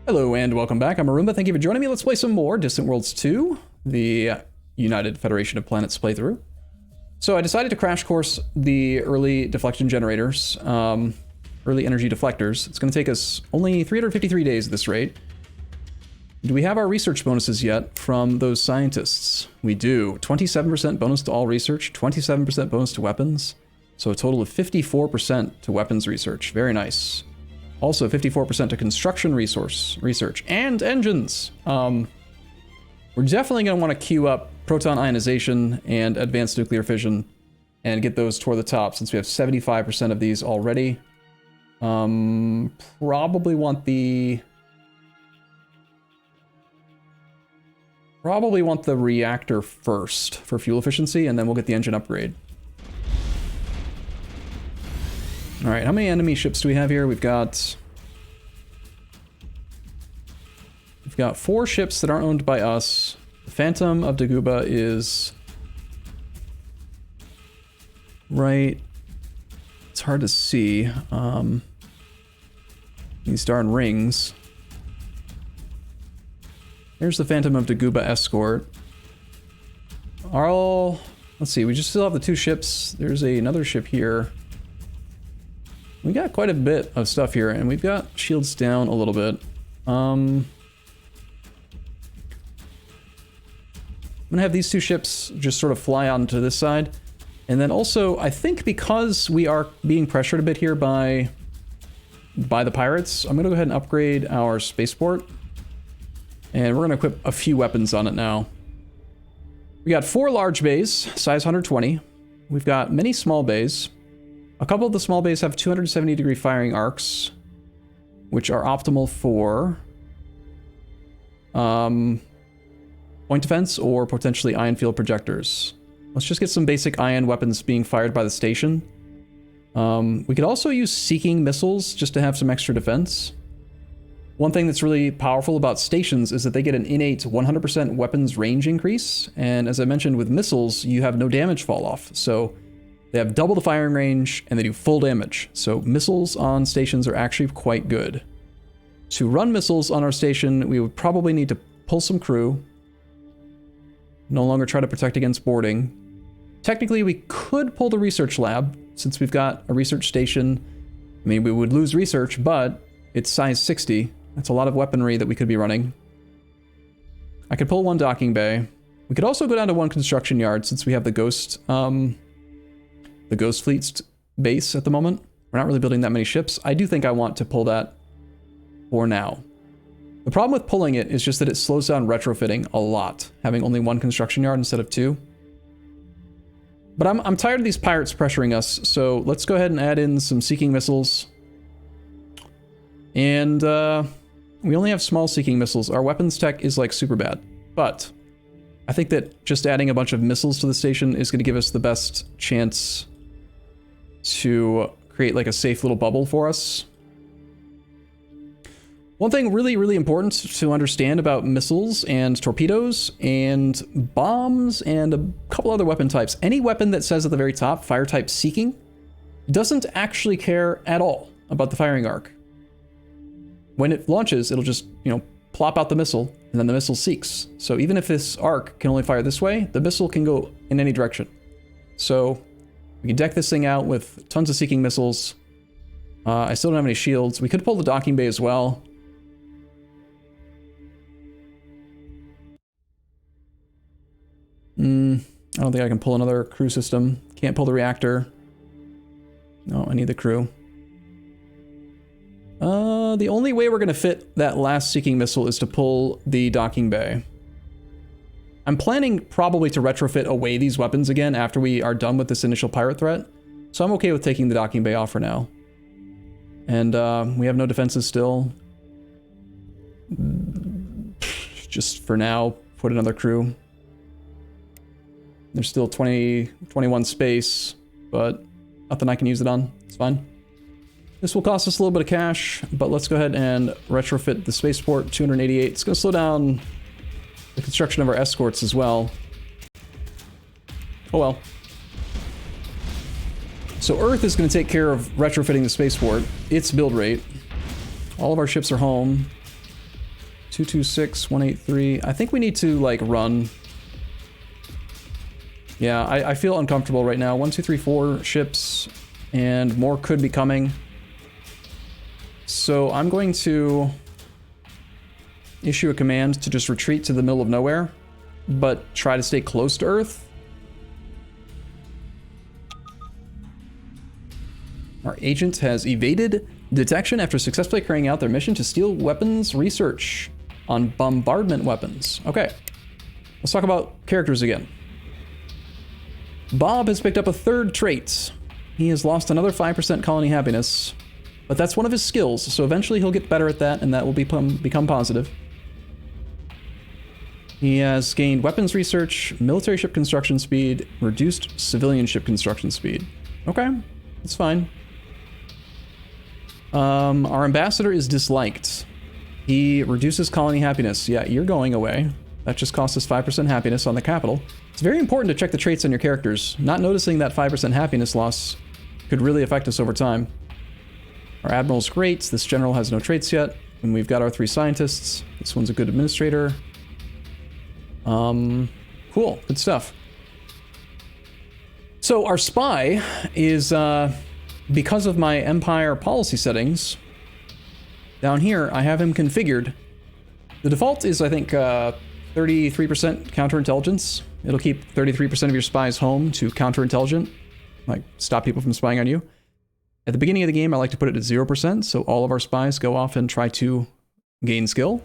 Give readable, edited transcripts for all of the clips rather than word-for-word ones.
Hello and welcome back. I'm Arumba. Thank you for joining me. Let's play some more Distant Worlds 2, the United Federation of Planets playthrough. So I decided to crash course the early deflection generators, early energy deflectors. It's going to take us only 353 days at this rate. Do we have our research bonuses yet from those scientists? We do. 27% bonus to all research, 27% bonus to weapons. So a total of 54% to weapons research. Very nice. Also 54% to construction research and engines. We're definitely going to want to queue up proton ionization and advanced nuclear fission and get those toward the top since we have 75% of these already. Probably want the reactor first for fuel efficiency, and then we'll get the engine upgrade. All right, how many enemy ships do we have here? We've got 4 ships that aren't owned by us. The Phantom of Dagobah is right. It's hard to see. These darn rings. Here's the Phantom of Dagobah escort. Let's see, we just still have the 2 ships. There's another ship here. We got quite a bit of stuff here, and we've got shields down a little bit. I'm gonna have these 2 ships just sort of fly onto this side. And then also, I think because we are being pressured a bit here by the pirates, I'm gonna go ahead and upgrade our spaceport. And we're gonna equip a few weapons on it now. We got 4 large bays, size 120. We've got many small bays. A couple of the small bays have 270-degree firing arcs, which are optimal for point defense or potentially ion field projectors. Let's just get some basic ion weapons being fired by the station. We could also use seeking missiles just to have some extra defense. One thing that's really powerful about stations is that they get an innate 100% weapons range increase, and as I mentioned with missiles, you have no damage fall off. So they have double the firing range, and they do full damage. So missiles on stations are actually quite good. To run missiles on our station, we would probably need to pull some crew. No longer try to protect against boarding. Technically, we could pull the research lab, since we've got a research station. I mean, we would lose research, but it's size 60. That's a lot of weaponry that we could be running. I could pull 1 docking bay. We could also go down to 1 construction yard, since we have the Ghost Fleet's base at the moment. We're not really building that many ships. I do think I want to pull that for now. The problem with pulling it is just that it slows down retrofitting a lot, having only 1 construction yard instead of 2. But I'm tired of these pirates pressuring us, so let's go ahead and add in some seeking missiles. And we only have small seeking missiles. Our weapons tech is like super bad, but I think that just adding a bunch of missiles to the station is going to give us the best chance to create like a safe little bubble for us. One thing really, really important to understand about missiles and torpedoes and bombs and a couple other weapon types, any weapon that says at the very top, fire type seeking, doesn't actually care at all about the firing arc. When it launches, it'll just, plop out the missile, and then the missile seeks. So even if this arc can only fire this way, the missile can go in any direction. So we can deck this thing out with tons of seeking missiles. I still don't have any shields. We could pull the docking bay as well. I don't think I can pull another crew system. Can't pull the reactor. No, I need the crew. The only way we're going to fit that last seeking missile is to pull the docking bay. I'm planning probably to retrofit away these weapons again after we are done with this initial pirate threat. So I'm okay with taking the docking bay off for now. And we have no defenses still. Just for now, put another crew. There's still 21 space, but nothing I can use it on. It's fine. This will cost us a little bit of cash, but let's go ahead and retrofit the spaceport, 288. It's going to slow down the construction of our escorts as well. Oh well. So Earth is going to take care of retrofitting the spaceport. Its build rate. All of our ships are home. 226, 183. I think we need to, like, run. Yeah, I feel uncomfortable right now. 1, 2, 3, 4 ships, and more could be coming. So I'm going to issue a command to just retreat to the middle of nowhere, but try to stay close to Earth. Our agent has evaded detection after successfully carrying out their mission to steal weapons research on bombardment weapons. Okay, let's talk about characters again. Bob has picked up a third trait. He has lost another 5% colony happiness, but that's one of his skills, so eventually he'll get better at that, and that will become positive. He has gained weapons research, military ship construction speed, reduced civilian ship construction speed. Okay, that's fine. Our ambassador is disliked. He reduces colony happiness. Yeah, you're going away. That just costs us 5% happiness on the capital. It's very important to check the traits on your characters. Not noticing that 5% happiness loss could really affect us over time. Our admiral's great. This general has no traits yet. And we've got our 3 scientists. This one's a good administrator. Cool. Good stuff. So our spy is, because of my Empire policy settings, down here I have him configured. The default is, I think, 33% counterintelligence. It'll keep 33% of your spies home to counterintelligent, like stop people from spying on you. At the beginning of the game, I like to put it at 0%, so all of our spies go off and try to gain skill.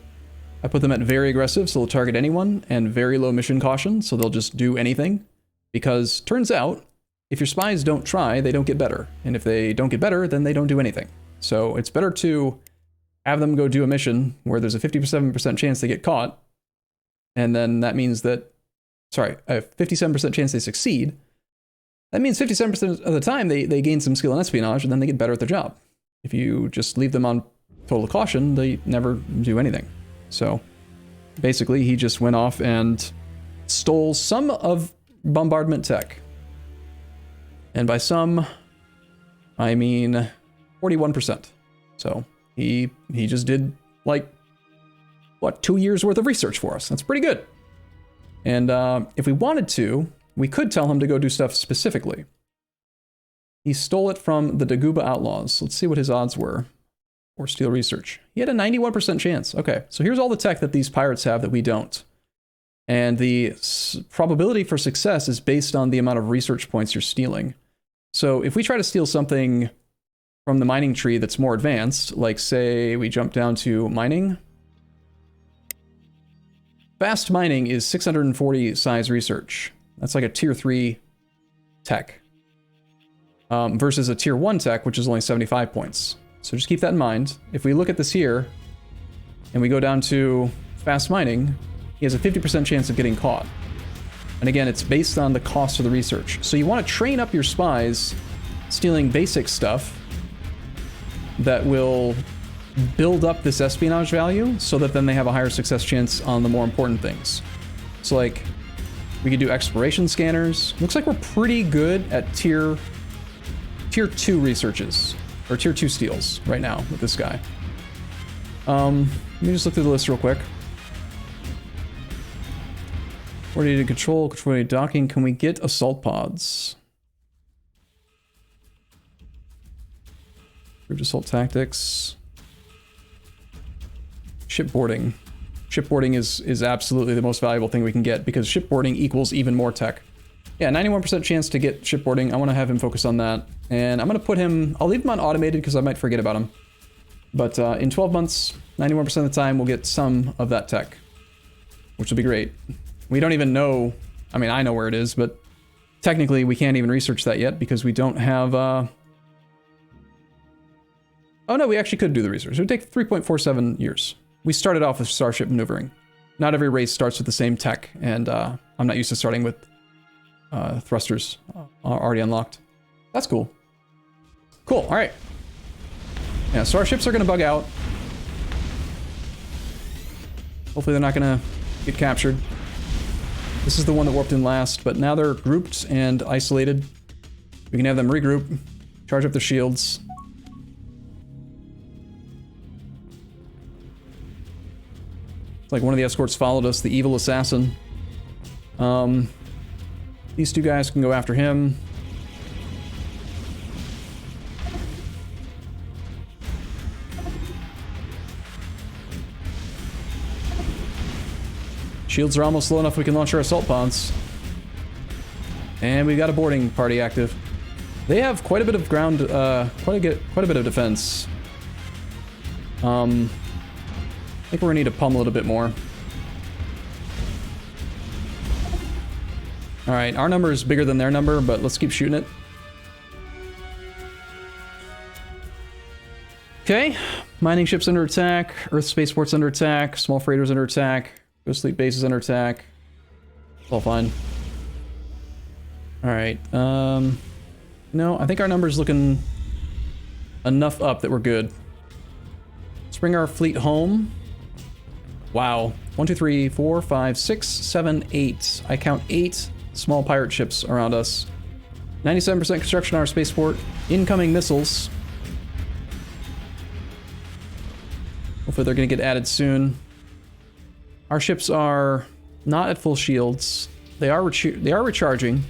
I put them at very aggressive, so they'll target anyone, and very low mission caution, so they'll just do anything. Because turns out, if your spies don't try, they don't get better. And if they don't get better, then they don't do anything. So it's better to have them go do a mission where there's a 57% chance they get caught, and then that means that, sorry, a 57% chance they succeed. That means 57% of the time they gain some skill in espionage, and then they get better at their job. If you just leave them on total caution, they never do anything. So basically, he just went off and stole some of bombardment tech. And by some, I mean 41%. So he just did, like, what, 2 years worth of research for us. That's pretty good. And if we wanted to, we could tell him to go do stuff specifically. He stole it from the Daguba Outlaws. Let's see what his odds were. Or steal research. He had a 91% chance. Okay, so here's all the tech that these pirates have that we don't. And the probability for success is based on the amount of research points you're stealing. So if we try to steal something from the mining tree that's more advanced, like say we jump down to mining. Fast mining is 640 size research. That's like a tier 3 tech. Versus a tier 1 tech, which is only 75 points. So just keep that in mind. If we look at this here, and we go down to fast mining, he has a 50% chance of getting caught. And again, it's based on the cost of the research. So you want to train up your spies stealing basic stuff that will build up this espionage value so that then they have a higher success chance on the more important things. So like, we could do exploration scanners. Looks like we're pretty good at tier 2 researches. Or tier 2 steals right now with this guy. Let me just look through the list real quick. Coordinated control, coordinated docking. Can we get assault pods? Improved assault tactics. Shipboarding. Shipboarding is absolutely the most valuable thing we can get because shipboarding equals even more tech. Yeah, 91% chance to get shipboarding. I want to have him focus on that. And I'm going to put him... I'll leave him on automated because I might forget about him. But in 12 months, 91% of the time, we'll get some of that tech. Which will be great. We don't even know... I mean, I know where it is, but technically we can't even research that yet because we don't have... Oh no, we actually could do the research. It would take 3.47 years. We started off with starship maneuvering. Not every race starts with the same tech, and I'm not used to starting with thrusters already unlocked. That's cool. Cool, all right. Yeah, so our ships are gonna bug out. Hopefully they're not gonna get captured. This is the one that warped in last, but now they're grouped and isolated. We can have them regroup, charge up their shields. It's like one of the escorts followed us, the evil assassin. These two guys can go after him. Shields are almost low enough we can launch our assault pods. And we've got a boarding party active. They have quite a bit of ground, quite a bit of defense. I think we're gonna need to pummel it a bit more. Alright, our number is bigger than their number, but let's keep shooting it. Okay, mining ships under attack, Earth spaceport's under attack, small freighters under attack, Ghost Fleet base is under attack. It's all fine. Alright, no, I think our number's looking enough up that we're good. Let's bring our fleet home. Wow. 1, 2, 3, 4, 5, 6, 7, 8. I count 8 small pirate ships around us. 97% construction on our spaceport. Incoming missiles. Hopefully they're going to get added soon. Our ships are not at full shields. They are recharging.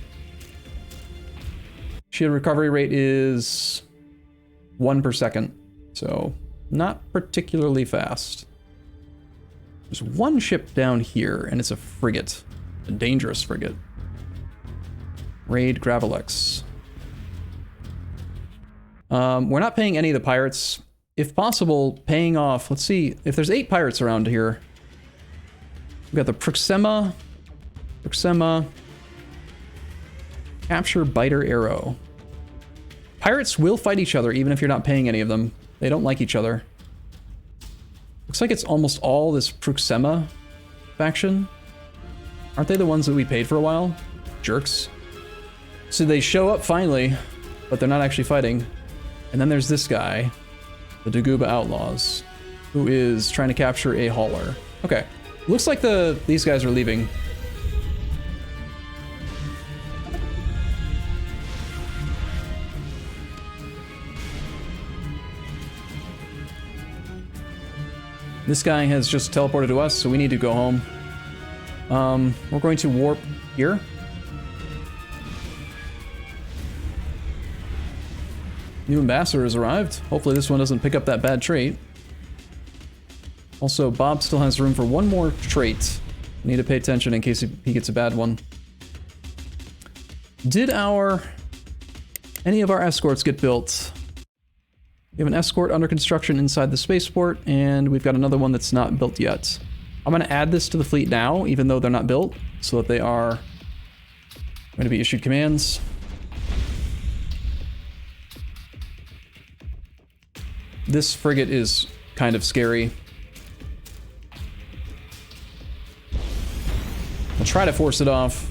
Shield recovery rate is 1 per second. So not particularly fast. There's one ship down here, and it's a frigate. A dangerous frigate. Raid Gravelex. We're not paying any of the pirates. If possible, paying off... Let's see. If there's 8 pirates around here. We've got the Proxima. Capture Biter Arrow. Pirates will fight each other, even if you're not paying any of them. They don't like each other. Looks like it's almost all this Proxima faction. Aren't they the ones that we paid for a while? Jerks. So they show up finally, but they're not actually fighting. And then there's this guy, the Daguba Outlaws, who is trying to capture a hauler. Okay. Looks like these guys are leaving. This guy has just teleported to us, so we need to go home. We're going to warp here. New ambassador has arrived. Hopefully this one doesn't pick up that bad trait. Also, Bob still has room for one more trait. Need to pay attention in case he gets a bad one. Did any of our escorts get built? We have an escort under construction inside the spaceport, and we've got another one that's not built yet. I'm going to add this to the fleet now, even though they're not built, so that they are going to be issued commands. This frigate is kind of scary. I'll try to force it off,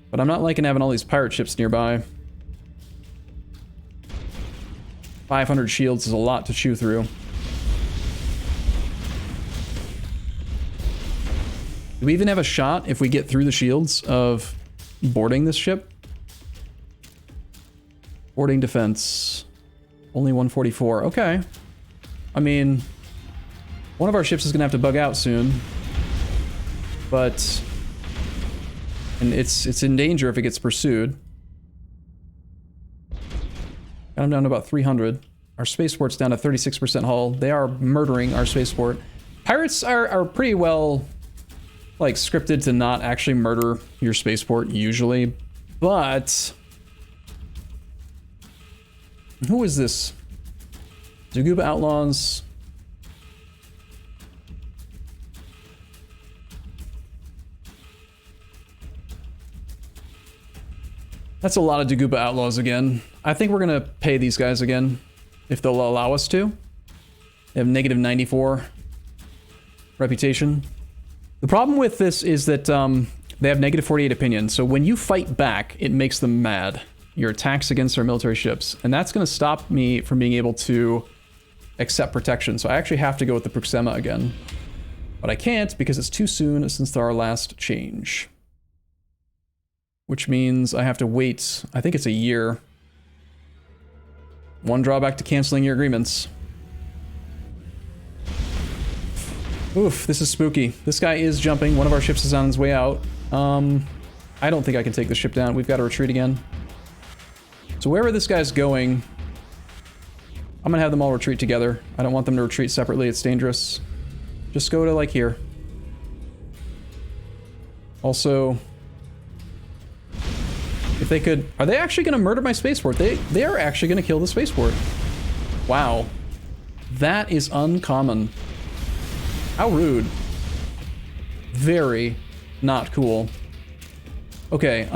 but I'm not liking having all these pirate ships nearby. 500 shields is a lot to chew through. Do we even have a shot if we get through the shields of boarding this ship? Boarding defense. Only 144. Okay. I mean, one of our ships is going to have to bug out soon. But... and it's in danger if it gets pursued. Got them down to about 300. Our spaceport's down to 36% hull. They are murdering our spaceport. Pirates are pretty well, like, scripted to not actually murder your spaceport, usually. But... who is this? Daguba Outlaws. That's a lot of Daguba Outlaws again. I think we're gonna pay these guys again, if they'll allow us to. They have negative 94 reputation. The problem with this is that they have negative 48 opinion, so when you fight back, it makes them mad. Your attacks against our military ships, and that's gonna stop me from being able to accept protection, so I actually have to go with the Proxima again. But I can't because it's too soon since our last change. Which means I have to wait, I think it's a year. One drawback to canceling your agreements. Oof, this is spooky. This guy is jumping. One of our ships is on his way out. I don't think I can take the ship down. We've got to retreat again. So wherever this guy's going, I'm gonna have them all retreat together. I don't want them to retreat separately. It's dangerous. Just go to, like, here. Also, if they could... Are they actually gonna murder my spaceport? They are actually gonna kill the spaceport. Wow. That is uncommon. How rude. Very not cool. Okay,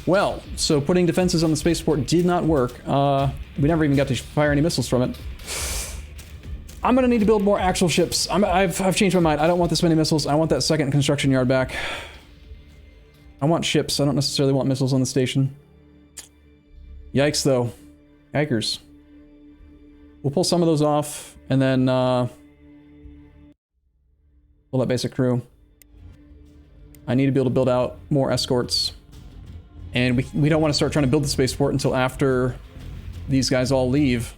well, so putting defenses on the spaceport did not work. We never even got to fire any missiles from it. I'm gonna need to build more actual ships. I've changed my mind. I don't want this many missiles. I want that second construction yard back. I want ships. I don't necessarily want missiles on the station. Yikes, though. Yikers. We'll pull some of those off, and then, pull that basic crew. I need to be able to build out more escorts. And we don't want to start trying to build the spaceport until after these guys all leave.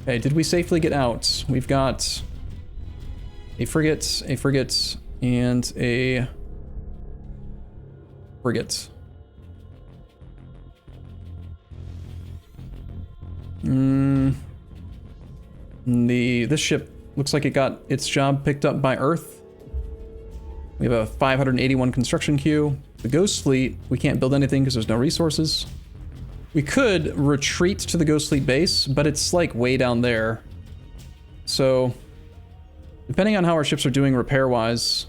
Okay, did we safely get out? We've got a frigate, and a frigate. This ship looks like it got its job picked up by Earth. We have a 581 construction queue. The Ghost Fleet, we can't build anything because there's no resources. We could retreat to the Ghost Fleet base, but it's like way down there. So, depending on how our ships are doing repair-wise,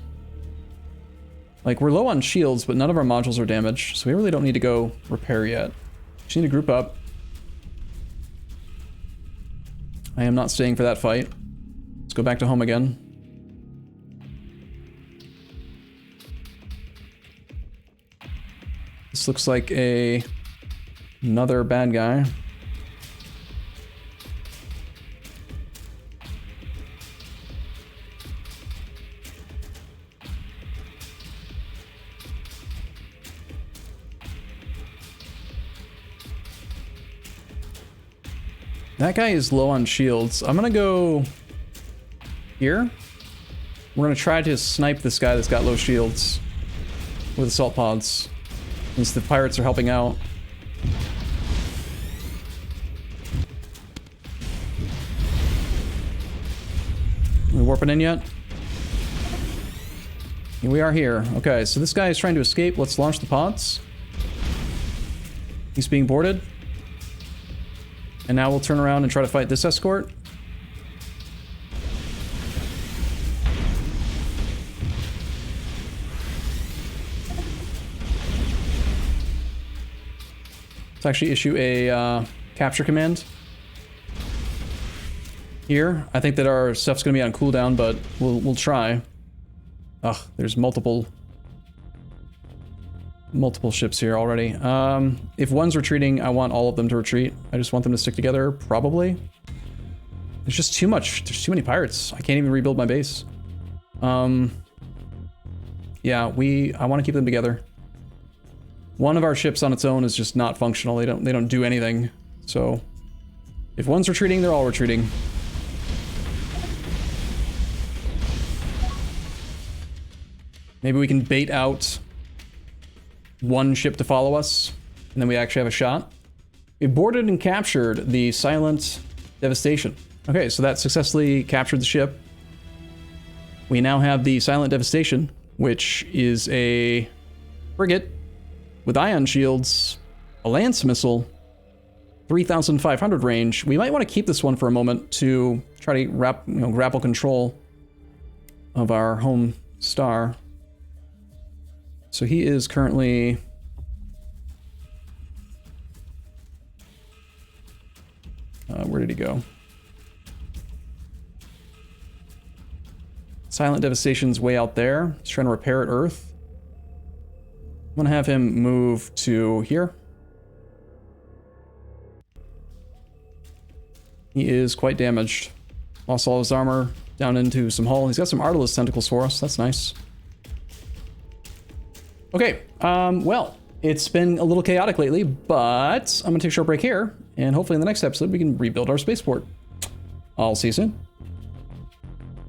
like, we're low on shields, but none of our modules are damaged, so we really don't need to go repair yet. Just need to group up. I am not staying for that fight. Let's go back to home again. This looks like another bad guy. That guy is low on shields. I'm gonna go here. We're gonna try to snipe this guy that's got low shields with assault pods, since the pirates are helping out. We warping in yet? Here we are here. Okay, so this guy is trying to escape. Let's launch the pods. He's being boarded. And now we'll turn around and try to fight this escort. Let's actually issue a capture command here. I think that our stuff's gonna be on cooldown, but we'll try. Ugh, there's multiple ships here already. If one's retreating, I want all of them to retreat. I just want them to stick together, probably. There's just too much. There's too many pirates. I can't even rebuild my base. Yeah, I want to keep them together. One of our ships on its own is just not functional. They don't do anything. So if one's retreating, they're all retreating. Maybe we can bait out one ship to follow us, and then we actually have a shot. We boarded and captured the Silent Devastation. Okay, so that successfully captured the ship. We now have the Silent Devastation, which is a frigate with ion shields, a lance missile, 3,500 range. We might want to keep this one for a moment to try to grapple control of our home star. So he is currently... where did he go? Silent Devastation's way out there. He's trying to repair at Earth. I'm gonna have him move to here. He is quite damaged. Lost all his armor down into some hull. He's got some Artilus tentacles for us. That's nice. Okay, well, it's been a little chaotic lately, but I'm gonna take a short break here, and hopefully in the next episode we can rebuild our spaceport. I'll see you soon.